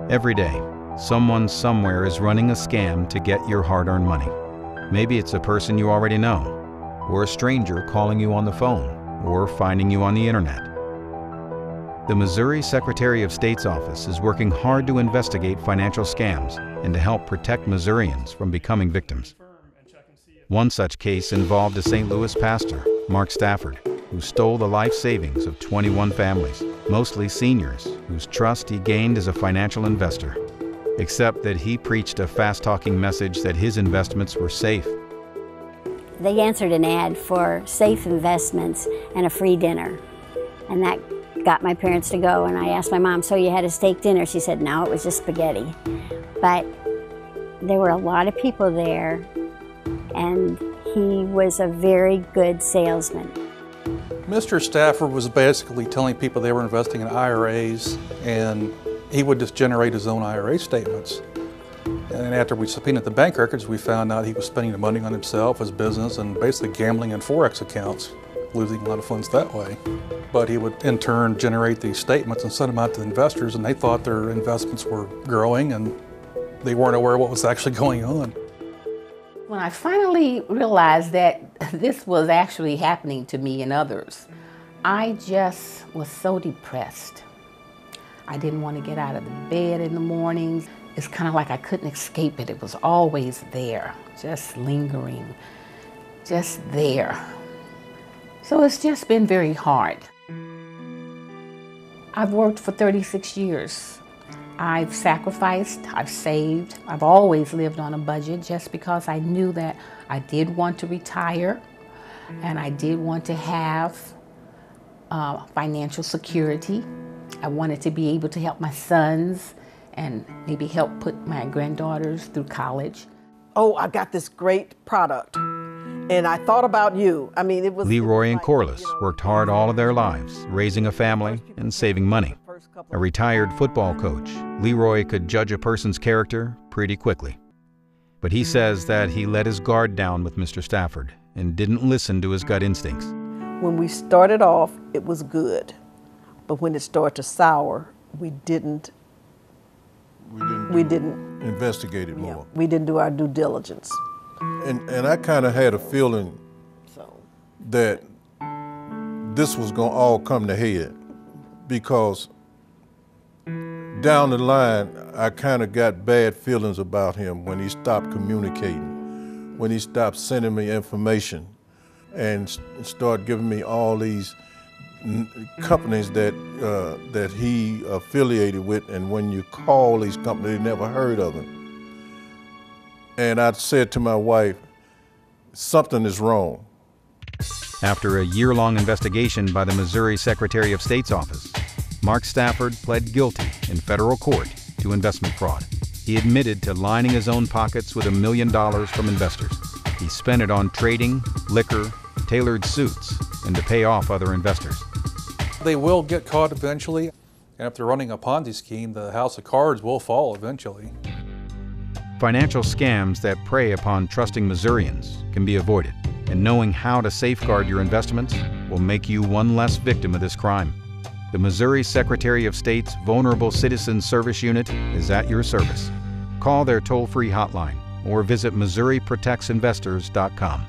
Every day, someone somewhere is running a scam to get your hard-earned money. Maybe it's a person you already know, or a stranger calling you on the phone, or finding you on the internet. The Missouri Secretary of State's office is working hard to investigate financial scams and to help protect Missourians from becoming victims. One such case involved a St. Louis pastor, Mark Stafford, who stole the life savings of 21 families, mostly seniors, whose trust he gained as a financial investor. Except that he preached a fast-talking message that his investments were safe. They answered an ad for safe investments and a free dinner. And that got my parents to go, and I asked my mom, "So you had a steak dinner?" She said, "No, it was just spaghetti." But there were a lot of people there, and he was a very good salesman. Mr. Stafford was basically telling people they were investing in IRAs, and he would just generate his own IRA statements. And after we subpoenaed the bank records, we found out he was spending the money on himself, his business, and basically gambling in Forex accounts, losing a lot of funds that way. But he would in turn generate these statements and send them out to the investors, and they thought their investments were growing and they weren't aware of what was actually going on. When I finally realized that this was actually happening to me and others, I just was so depressed. I didn't want to get out of the bed in the mornings. It's kind of like I couldn't escape it. It was always there, just lingering, just there. So it's just been very hard. I've worked for 36 years. I've sacrificed, I've saved, I've always lived on a budget just because I knew that I did want to retire and I did want to have financial security. I wanted to be able to help my sons and maybe help put my granddaughters through college. Oh, I got this great product and I thought about you. I mean, it was... Leroy and Corliss worked hard all of their lives, raising a family and saving money. A retired football coach, Leroy could judge a person's character pretty quickly. But he says that he let his guard down with Mr. Stafford and didn't listen to his gut instincts. When we started off, it was good. But when it started to sour, we didn't investigate it more. We didn't do our due diligence. And I kind of had a feeling that this was going to all come to head, because down the line, I kind of got bad feelings about him when he stopped communicating, when he stopped sending me information and started giving me all these companies that he affiliated with, and when you call these companies, they never heard of him. And I said to my wife, something is wrong. After a year-long investigation by the Missouri Secretary of State's office, Mark Stafford pled guilty in federal court to investment fraud. He admitted to lining his own pockets with $1 million from investors. He spent it on trading, liquor, tailored suits, and to pay off other investors. They will get caught eventually, and if they're running a Ponzi scheme, the house of cards will fall eventually. Financial scams that prey upon trusting Missourians can be avoided, and knowing how to safeguard your investments will make you one less victim of this crime. The Missouri Secretary of State's Vulnerable Citizen Service Unit is at your service. Call their toll-free hotline or visit MissouriProtectsInvestors.com.